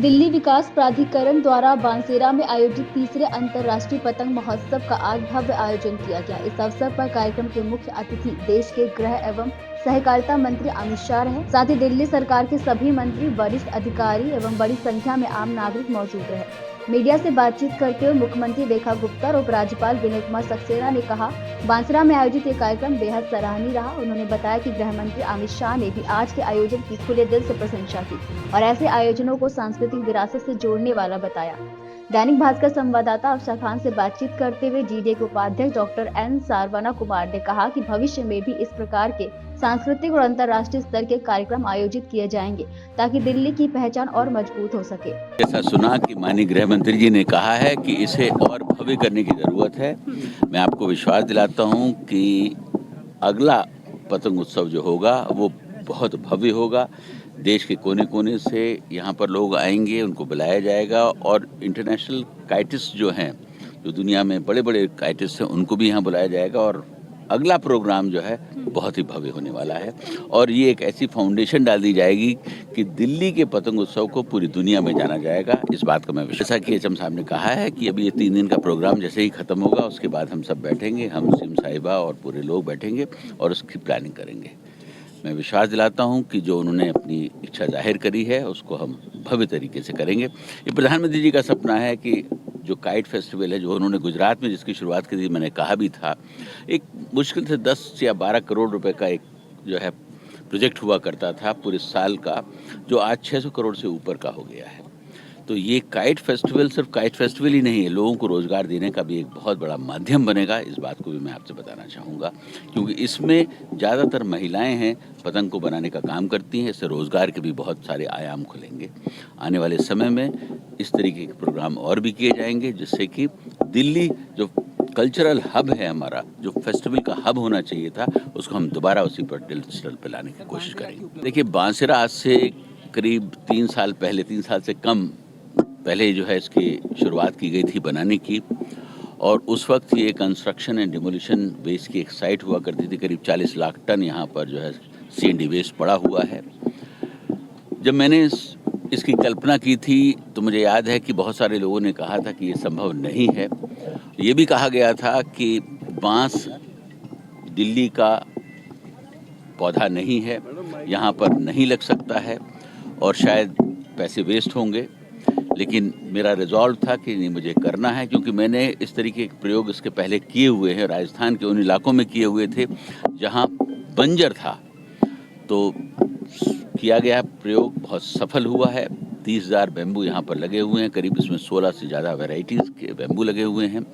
दिल्ली विकास प्राधिकरण द्वारा बांसेरा में आयोजित तीसरे अंतर्राष्ट्रीय पतंग महोत्सव का आज भव्य आयोजन किया गया। इस अवसर पर कार्यक्रम के मुख्य अतिथि देश के गृह एवं सहकारिता मंत्री अमित शाह रहे। साथ ही दिल्ली सरकार के सभी मंत्री, वरिष्ठ अधिकारी एवं बड़ी संख्या में आम नागरिक मौजूद रहे। मीडिया से बातचीत करते हुए मुख्यमंत्री रेखा गुप्ता और उपराज्यपाल विनय कुमार सक्सेना ने कहा, बांसरा में आयोजित ये कार्यक्रम बेहद सराहनीय रहा। उन्होंने बताया कि गृह मंत्री अमित शाह ने भी आज के आयोजन की खुले दिल से प्रशंसा की और ऐसे आयोजनों को सांस्कृतिक विरासत से जोड़ने वाला बताया। दैनिक भास्कर संवाददाता अफसा खान से बातचीत करते हुए जीडीए के उपाध्यक्ष डॉक्टर एन सारवना कुमार ने कहा कि भविष्य में भी इस प्रकार के सांस्कृतिक और अंतर्राष्ट्रीय स्तर के कार्यक्रम आयोजित किए जाएंगे ताकि दिल्ली की पहचान और मजबूत हो सके। ऐसा सुना कि माननीय गृह मंत्री जी ने कहा है कि इसे और भव्य करने की जरूरत है। मैं आपको विश्वास दिलाता हूं कि अगला पतंग उत्सव जो होगा वो बहुत भव्य होगा। देश के कोने कोने से यहाँ पर लोग आएंगे, उनको बुलाया जाएगा और इंटरनेशनल काइटिस्ट जो हैं, जो दुनिया में बड़े बड़े काइटिस्ट हैं, उनको भी यहाँ बुलाया जाएगा और अगला प्रोग्राम जो है बहुत ही भव्य होने वाला है। और ये एक ऐसी फाउंडेशन डाल दी जाएगी कि दिल्ली के पतंग उत्सव को पूरी दुनिया में जाना जाएगा। इस बात का मैं विश्वास, जैसा कि एचएम साहब ने कहा है कि अभी ये 3 दिन का प्रोग्राम जैसे ही खत्म होगा उसके बाद हम सब बैठेंगे, हम सीएम साहिबा और पूरे लोग बैठेंगे और उसकी प्लानिंग करेंगे। मैं विश्वास दिलाता हूं कि जो उन्होंने अपनी इच्छा जाहिर करी है उसको हम भव्य तरीके से करेंगे। ये प्रधानमंत्री जी का सपना है कि जो काइट फेस्टिवल है, जो उन्होंने गुजरात में जिसकी शुरुआत की थी, मैंने कहा भी था, एक मुश्किल से 10 या 12 करोड़ रुपए का एक जो है प्रोजेक्ट हुआ करता था पूरे साल का, जो आज 600 करोड़ से ऊपर का हो गया है। तो ये काइट फेस्टिवल सिर्फ काइट फेस्टिवल ही नहीं है, लोगों को रोज़गार देने का भी एक बहुत बड़ा माध्यम बनेगा। इस बात को भी मैं आपसे बताना चाहूँगा क्योंकि इसमें ज़्यादातर महिलाएं हैं, पतंग को बनाने का काम करती हैं। इससे रोज़गार के भी बहुत सारे आयाम खुलेंगे। आने वाले समय में इस तरीके के प्रोग्राम और भी किए जाएंगे जिससे कि दिल्ली जो कल्चरल हब है हमारा, जो फेस्टिवल का हब होना चाहिए था, उसको हम दोबारा उसी पर डिजिटल पे लाने की कोशिश करेंगे। देखिए, बांसेरा आज से करीब 3 साल पहले, 3 साल से कम पहले जो है इसकी शुरुआत की गई थी बनाने की और उस वक्त ये कंस्ट्रक्शन एंड डिमोलिशन वेस्ट की एक साइट हुआ करती थी। करीब 40 लाख टन यहाँ पर जो है सीएनडी वेस्ट पड़ा हुआ है। जब मैंने इसकी कल्पना की थी तो मुझे याद है कि बहुत सारे लोगों ने कहा था कि ये संभव नहीं है। ये भी कहा गया था कि बांस दिल्ली का पौधा नहीं है, यहाँ पर नहीं लग सकता है और शायद पैसे वेस्ट होंगे। लेकिन मेरा रिजॉल्व था कि नहीं, मुझे करना है क्योंकि मैंने इस तरीके के प्रयोग इसके पहले किए हुए हैं। राजस्थान के उन इलाकों में किए हुए थे जहाँ बंजर था, तो किया गया प्रयोग बहुत सफल हुआ है। 30,000 बैम्बू यहाँ पर लगे हुए हैं, करीब इसमें 16 से ज़्यादा वैरायटीज़ के बैम्बू लगे हुए हैं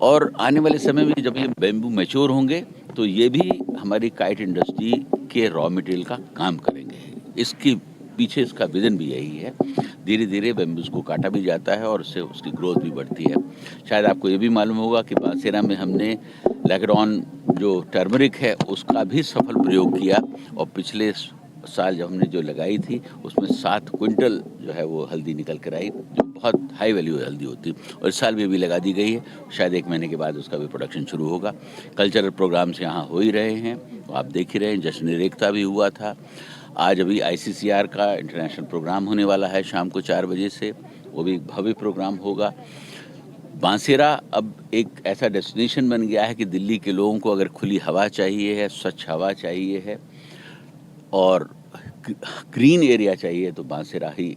और आने वाले समय में जब ये बैम्बू मैच्योर होंगे तो ये भी हमारी काइट इंडस्ट्री के रॉ मटेरियल का काम करेंगे। इसकी पीछे इसका विजन भी यही है। धीरे धीरे बैम्बूज को काटा भी जाता है और उससे उसकी ग्रोथ भी बढ़ती है। शायद आपको ये भी मालूम होगा कि बांसेरा में हमने लैग्रॉन जो टर्मरिक है उसका भी सफल प्रयोग किया और पिछले साल जब हमने जो लगाई थी उसमें 7 क्विंटल जो है वो हल्दी निकल कर आई, जो बहुत हाई वैल्यू हल्दी होती है और इस साल भी अभी लगा दी गई है। शायद 1 महीने के बाद उसका भी प्रोडक्शन शुरू होगा। कल्चरल प्रोग्राम्स यहाँ हो ही रहे हैं, आप देख ही रहे हैं। जश्न एकता भी हुआ था। आज अभी ICCR का इंटरनेशनल प्रोग्राम होने वाला है शाम को 4 बजे से, वो भी एक भव्य प्रोग्राम होगा। बांसेरा अब एक ऐसा डेस्टिनेशन बन गया है कि दिल्ली के लोगों को अगर खुली हवा चाहिए है, स्वच्छ हवा चाहिए है और ग्रीन एरिया चाहिए तो बांसेरा ही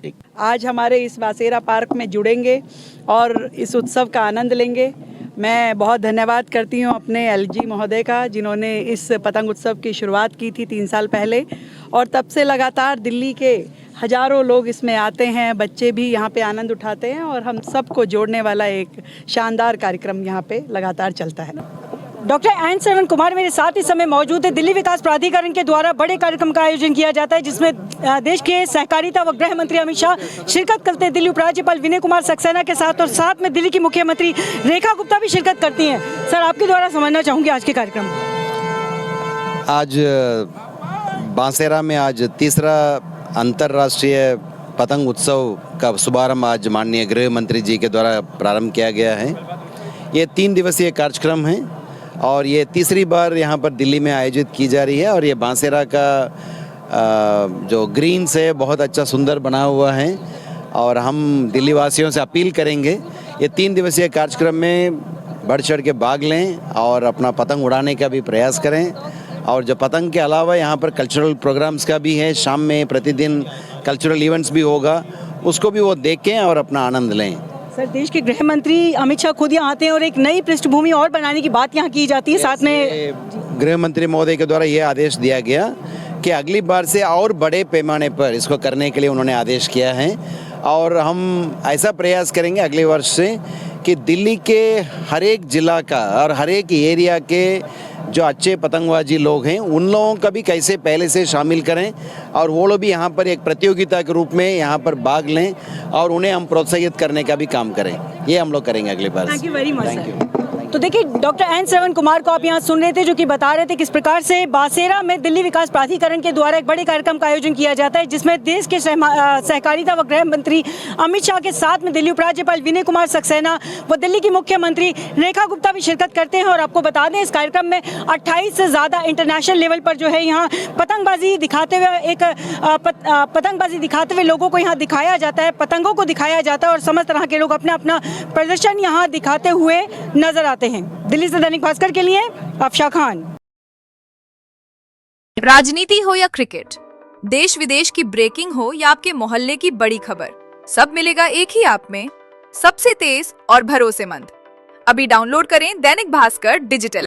एक। आज हमारे इस बांसेरा पार्क में जुड़ेंगे और इस उत्सव का आनंद लेंगे। मैं बहुत धन्यवाद करती हूँ अपने LG महोदय का, जिन्होंने इस पतंग उत्सव की शुरुआत की थी 3 साल पहले और तब से लगातार दिल्ली के हजारों लोग इसमें आते हैं, बच्चे भी यहाँ पे आनंद उठाते हैं और हम सबको जोड़ने वाला एक शानदार कार्यक्रम यहाँ पे लगातार चलता है। डॉक्टर एन सारवना कुमार मेरे साथ इस समय मौजूद है। दिल्ली विकास प्राधिकरण के द्वारा बड़े कार्यक्रम का आयोजन किया जाता है जिसमें देश के सहकारिता व गृह मंत्री अमित शाह शिरकत करते हैं, दिल्ली उपराज्यपाल विनय कुमार सक्सेना के साथ और साथ में दिल्ली की मुख्यमंत्री रेखा गुप्ता भी शिरकत करती हैं। सर, आपके द्वारा समझना चाहूँगी आज के कार्यक्रम। आज बांसेरा में आज तीसरा अंतर्राष्ट्रीय पतंग उत्सव का शुभारंभ आज माननीय गृह मंत्री जी के द्वारा प्रारंभ किया गया है। ये 3 दिवसीय कार्यक्रम है और ये तीसरी बार यहाँ पर दिल्ली में आयोजित की जा रही है और ये बांसेरा का जो ग्रीन से बहुत अच्छा सुंदर बना हुआ है और हम दिल्ली वासियों से अपील करेंगे ये 3 दिवसीय कार्यक्रम में बढ़ चढ़ के भाग लें और अपना पतंग उड़ाने का भी प्रयास करें। और जो पतंग के अलावा यहाँ पर कल्चरल प्रोग्राम्स का भी है, शाम में प्रतिदिन कल्चरल इवेंट्स भी होगा, उसको भी वो देखें और अपना आनंद लें। सर, देश के गृह मंत्री अमित शाह खुद यहाँ आते हैं और एक नई पृष्ठभूमि और बनाने की बात यहाँ की जाती है। साथ में गृह मंत्री महोदय के द्वारा ये आदेश दिया गया कि अगली बार से और बड़े पैमाने पर इसको करने के लिए उन्होंने आदेश किया है। और हम ऐसा प्रयास करेंगे अगले वर्ष से कि दिल्ली के हर एक ज़िला का और हर एक एरिया के जो अच्छे पतंगबाजी लोग हैं उन लोगों का भी कैसे पहले से शामिल करें और वो लोग भी यहाँ पर एक प्रतियोगिता के रूप में यहाँ पर भाग लें और उन्हें हम प्रोत्साहित करने का भी काम करें। ये हम लोग करेंगे अगली बार। Thank you very much sir. तो देखिए, डॉक्टर एन श्रवण कुमार को आप यहाँ सुन रहे थे, जो कि बता रहे थे किस प्रकार से बांसेरा में दिल्ली विकास प्राधिकरण के द्वारा एक बड़े कार्यक्रम का आयोजन किया जाता है, जिसमें देश के सहकारिता व गृह मंत्री अमित शाह के साथ में दिल्ली उपराज्यपाल विनय कुमार सक्सेना व दिल्ली की मुख्यमंत्री रेखा गुप्ता भी शिरकत करते हैं। और आपको बता दें, इस कार्यक्रम में 28 से ज़्यादा इंटरनेशनल लेवल पर जो है यहाँ पतंगबाजी दिखाते हुए लोगों को यहाँ दिखाया जाता है, पतंगों को दिखाया जाता है और समस्त तरह के लोग अपना अपना प्रदर्शन यहाँ दिखाते हुए नजर आते हैं। दिल्ली से दैनिक भास्कर के लिए अफशा खान। राजनीति हो या क्रिकेट, देश विदेश की ब्रेकिंग हो या आपके मोहल्ले की बड़ी खबर, सब मिलेगा एक ही ऐप में, सबसे तेज और भरोसेमंद। अभी डाउनलोड करें दैनिक भास्कर डिजिटल।